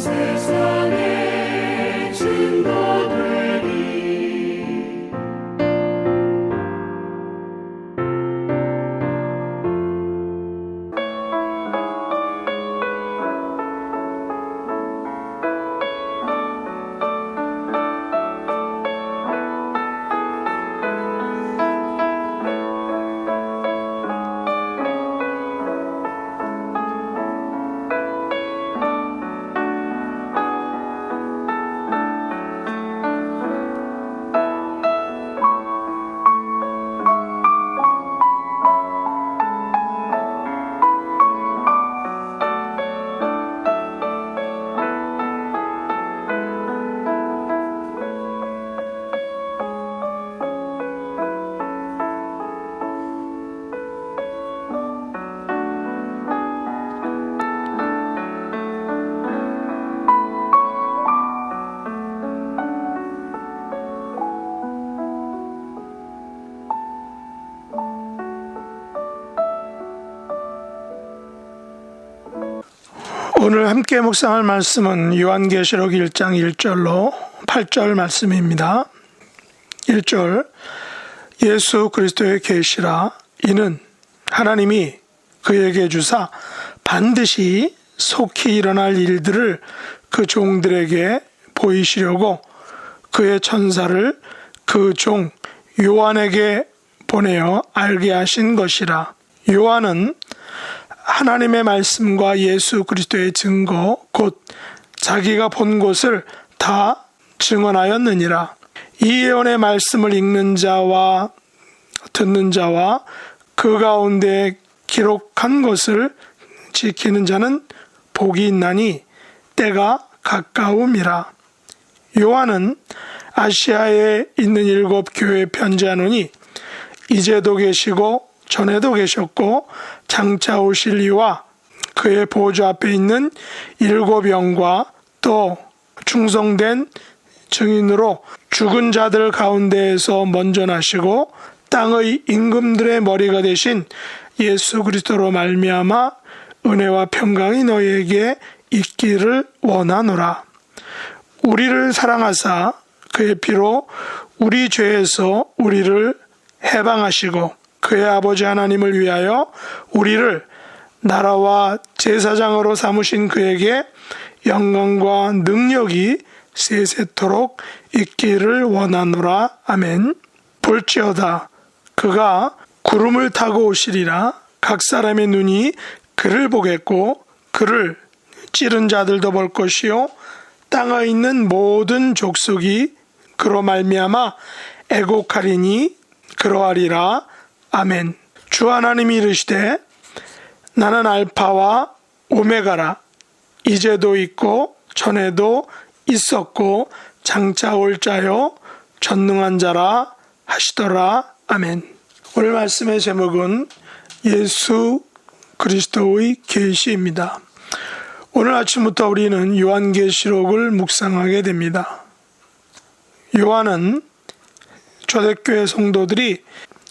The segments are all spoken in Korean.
세상에 증거되리. 오늘 함께 묵상할 말씀은 요한계시록 1장 1절로 8절 말씀입니다. 1절, 예수 그리스도의 계시라. 이는 하나님이 그에게 주사 반드시 속히 일어날 일들을 그 종들에게 보이시려고 그의 천사를 그 종 요한에게 보내어 알게 하신 것이라. 요한은 하나님의 말씀과 예수 그리스도의 증거 곧 자기가 본 것을 다 증언하였느니라. 이 예언의 말씀을 읽는 자와 듣는 자와 그 가운데 기록한 것을 지키는 자는 복이 있나니 때가 가까움이라. 요한은 아시아에 있는 7 교회에 편지하노니 이제도 계시고 전에도 계셨고 장차 오실 이와 그의 보좌 앞에 있는 7 영과 또 충성된 증인으로 죽은 자들 가운데에서 먼저 나시고 땅의 임금들의 머리가 되신 예수 그리스도로 말미암아 은혜와 평강이 너희에게 있기를 원하노라. 우리를 사랑하사 그의 피로 우리 죄에서 우리를 해방하시고 그의 아버지 하나님을 위하여 우리를 나라와 제사장으로 삼으신 그에게 영광과 능력이 세세토록 있기를 원하노라. 아멘. 볼지어다 그가 구름을 타고 오시리라. 각 사람의 눈이 그를 보겠고 그를 찌른 자들도 볼 것이요 땅에 있는 모든 족속이 그로 말미암아 애곡하리니 그러하리라. 아멘. 주 하나님이 이르시되 나는 알파와 오메가라. 이제도 있고 전에도 있었고 장차 올 자요 전능한 자라 하시더라. 아멘. 오늘 말씀의 제목은 예수 그리스도의 계시입니다. 오늘 아침부터 우리는 요한계시록을 묵상하게 됩니다. 요한은 초대교회 성도들이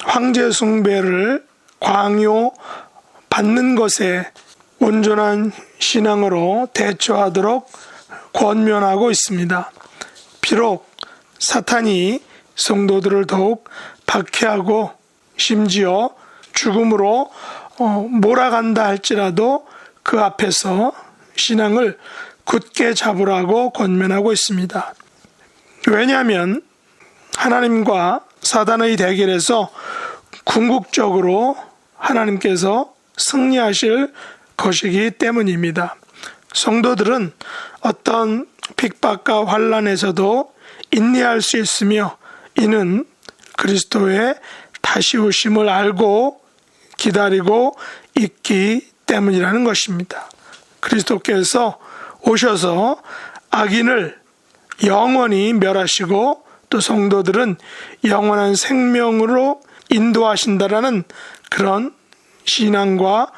황제 숭배를 강요받는 것에 온전한 신앙으로 대처하도록 권면하고 있습니다. 비록 사탄이 성도들을 더욱 박해하고 심지어 죽음으로 몰아간다 할지라도 그 앞에서 신앙을 굳게 잡으라고 권면하고 있습니다. 왜냐하면 하나님과 사단의 대결에서 궁극적으로 하나님께서 승리하실 것이기 때문입니다. 성도들은 어떤 핍박과 환난에서도 인내할 수 있으며 이는 그리스도의 다시 오심을 알고 기다리고 있기 때문이라는 것입니다. 그리스도께서 오셔서 악인을 영원히 멸하시고 또 성도들은 영원한 생명으로 인도하신다라는 그런 신앙과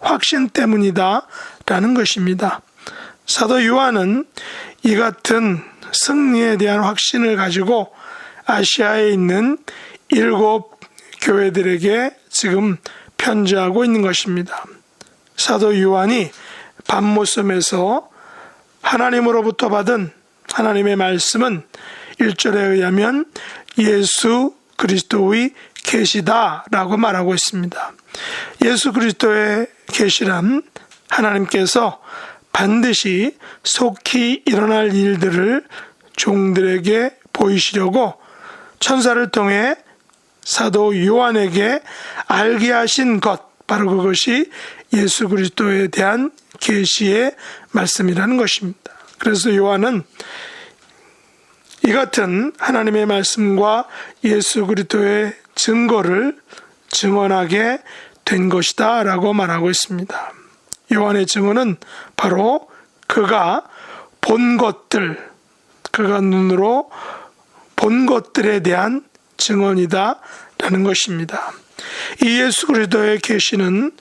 확신 때문이다라는 것입니다. 사도 요한은 이 같은 승리에 대한 확신을 가지고 아시아에 있는 7 교회들에게 지금 편지하고 있는 것입니다. 사도 요한이 밤모섬에서 하나님으로부터 받은 하나님의 말씀은 1절에 의하면 예수 그리스도의 계시다라고 말하고 있습니다. 예수 그리스도의 계시란 하나님께서 반드시 속히 일어날 일들을 종들에게 보이시려고 천사를 통해 사도 요한에게 알게 하신 것, 바로 그것이 예수 그리스도에 대한 계시의 말씀이라는 것입니다. 그래서 요한은 이 같은 하나님의 말씀과 예수 그리스도의 증거를 증언하게 된 것이다 라고 말하고 있습니다. 요한의 증언은 바로 그가 본 것들, 그가 눈으로 본 것들에 대한 증언이다 라는 것입니다. 이 예수 그리스도의 계시는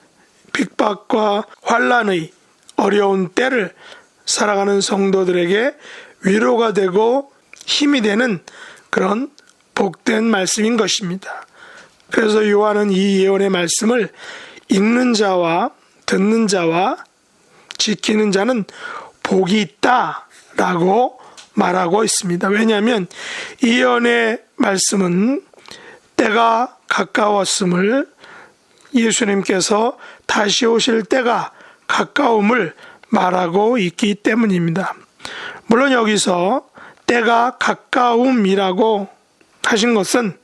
핍박과 환난의 어려운 때를 살아가는 성도들에게 위로가 되고 힘이 되는 그런 복된 말씀인 것입니다. 그래서 요한은 이 예언의 말씀을 읽는 자와 듣는 자와 지키는 자는 복이 있다라고 말하고 있습니다. 왜냐하면 이 예언의 말씀은 때가 가까웠음을, 예수님께서 다시 오실 때가 가까움을 말하고 있기 때문입니다. 물론 여기서 때가 가까움이라고 하신 것은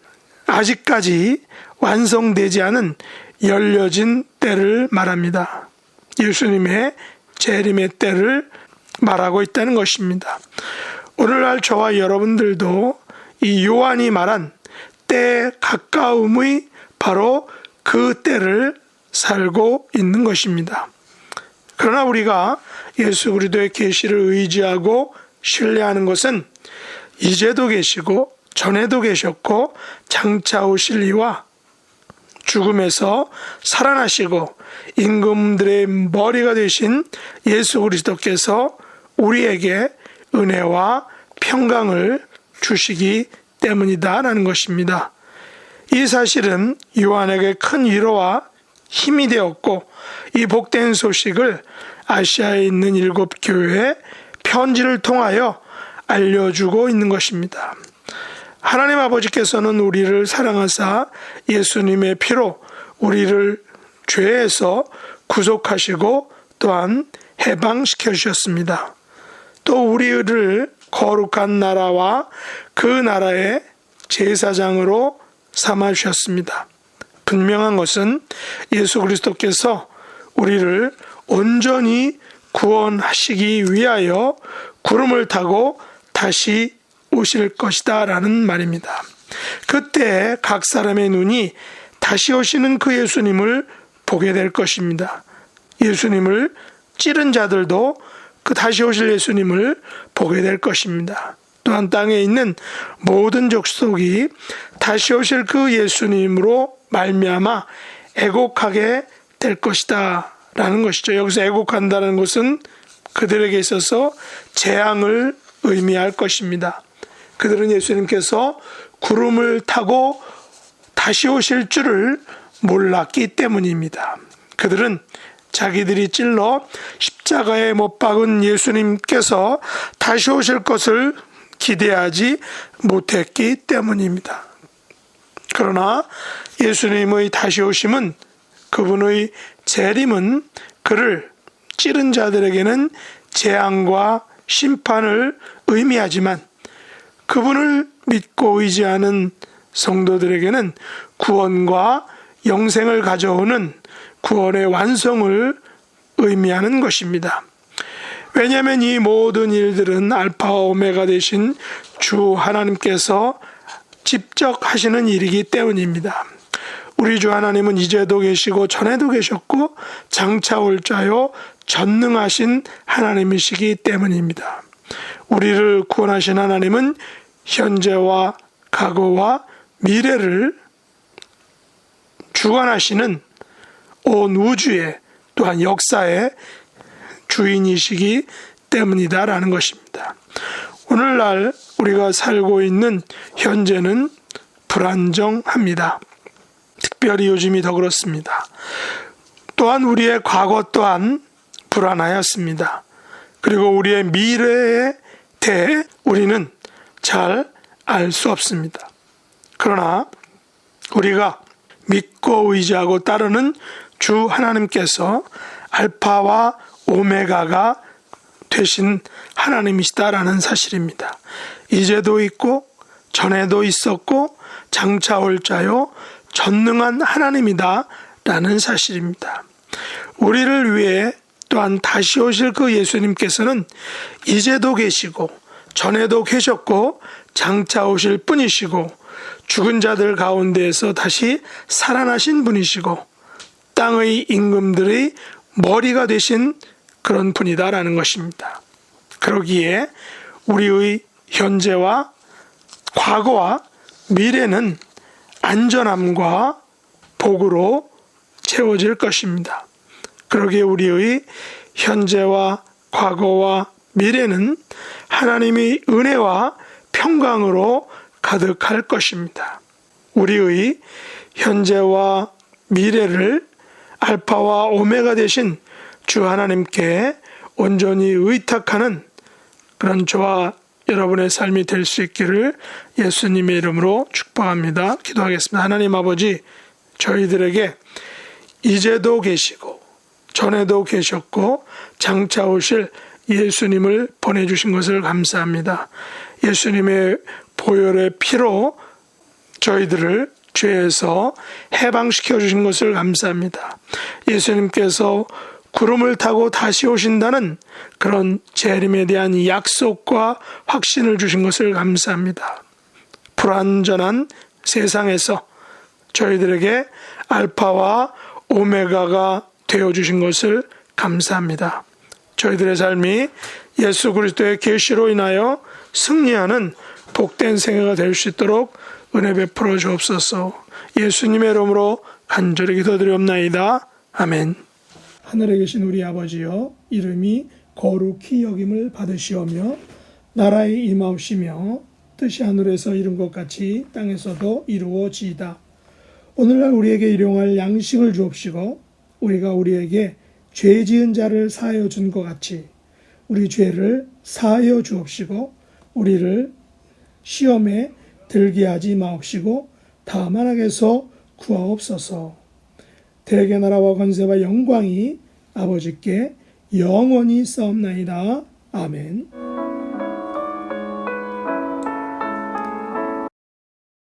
아직까지 완성되지 않은 열려진 때를 말합니다. 예수님의 재림의 때를 말하고 있다는 것입니다. 오늘날 저와 여러분들도 이 요한이 말한 때 가까움의 바로 그 때를 살고 있는 것입니다. 그러나 우리가 예수 그리스도의 계시를 의지하고 신뢰하는 것은 이제도 계시고 전에도 계셨고 장차 오실 이와 죽음에서 살아나시고 임금들의 머리가 되신 예수 그리스도께서 우리에게 은혜와 평강을 주시기 때문이다라는 것입니다. 이 사실은 요한에게 큰 위로와 힘이 되었고, 이 복된 소식을 아시아에 있는 7 교회에 편지를 통하여 알려주고 있는 것입니다. 하나님 아버지께서는 우리를 사랑하사 예수님의 피로 우리를 죄에서 구속하시고 또한 해방시켜 주셨습니다. 또 우리를 거룩한 나라와 그 나라의 제사장으로 삼아 주셨습니다. 분명한 것은 예수 그리스도께서 우리를 온전히 구원하시기 위하여 구름을 타고 다시 오실 것이다 라는 말입니다. 그때 각 사람의 눈이 다시 오시는 그 예수님을 보게 될 것입니다. 예수님을 찌른 자들도 그 다시 오실 예수님을 보게 될 것입니다. 또한 땅에 있는 모든 족속이 다시 오실 그 예수님으로 말미암아 애곡하게 될 것이다 라는 것이죠. 여기서 애곡한다는 것은 그들에게 있어서 재앙을 의미할 것입니다. 그들은 예수님께서 구름을 타고 다시 오실 줄을 몰랐기 때문입니다. 그들은 자기들이 찔러 십자가에 못 박은 예수님께서 다시 오실 것을 기대하지 못했기 때문입니다. 그러나 예수님의 다시 오심은, 그분의 재림은 그를 찌른 자들에게는 재앙과 심판을 의미하지만 그분을 믿고 의지하는 성도들에게는 구원과 영생을 가져오는 구원의 완성을 의미하는 것입니다. 왜냐하면 이 모든 일들은 알파와 오메가 되신 주 하나님께서 직접 하시는 일이기 때문입니다. 우리 주 하나님은 이제도 계시고 전에도 계셨고 장차 올 자요 전능하신 하나님이시기 때문입니다. 우리를 구원하신 하나님은 현재와 과거와 미래를 주관하시는 온 우주의 또한 역사의 주인이시기 때문이다라는 것입니다. 오늘날 우리가 살고 있는 현재는 불안정합니다. 특별히 요즘이 더 그렇습니다. 또한 우리의 과거 또한 불안하였습니다. 그리고 우리의 미래에 대해 우리는 잘 알 수 없습니다. 그러나 우리가 믿고 의지하고 따르는 주 하나님께서 알파와 오메가가 되신 하나님이시다라는 사실입니다. 이제도 있고 전에도 있었고 장차 올 자요 전능한 하나님이다 라는 사실입니다. 우리를 위해 또한 다시 오실 그 예수님께서는 이제도 계시고 전에도 계셨고 장차 오실 분이시고 죽은 자들 가운데에서 다시 살아나신 분이시고 땅의 임금들의 머리가 되신 그런 분이다라는 것입니다. 그러기에 우리의 현재와 과거와 미래는 안전함과 복으로 채워질 것입니다. 그러기에 우리의 현재와 과거와 미래는 하나님의 은혜와 평강으로 가득할 것입니다. 우리의 현재와 미래를 알파와 오메가 되신 주 하나님께 온전히 의탁하는 그런 저와 여러분의 삶이 될 수 있기를 예수님의 이름으로 축복합니다. 기도하겠습니다. 하나님 아버지, 저희들에게 이제도 계시고 전에도 계셨고 장차 오실 예수님을 보내주신 것을 감사합니다. 예수님의 보혈의 피로 저희들을 죄에서 해방시켜 주신 것을 감사합니다. 예수님께서 구름을 타고 다시 오신다는 그런 재림에 대한 약속과 확신을 주신 것을 감사합니다. 불완전한 세상에서 저희들에게 알파와 오메가가 되어주신 것을 감사합니다. 저희들의 삶이 예수 그리스도의 계시로 인하여 승리하는 복된 생애가 될 수 있도록 은혜 베풀어 주옵소서. 예수님의 이름으로 간절히 기도드리옵나이다. 아멘. 하늘에 계신 우리 아버지여, 이름이 거룩히 여김을 받으시오며 나라에 임하옵시며 뜻이 하늘에서 이룬 것 같이 땅에서도 이루어지이다. 오늘날 우리에게 일용할 양식을 주옵시고 우리가 우리에게 죄 지은 자를 사하여 준 것 같이 우리 죄를 사하여 주옵시고 우리를 시험에 들게 하지 마옵시고 다만 악에서 구하옵소서. 대개 나라와 권세와 영광이 아버지께 영원히 싸움나이다. 아멘.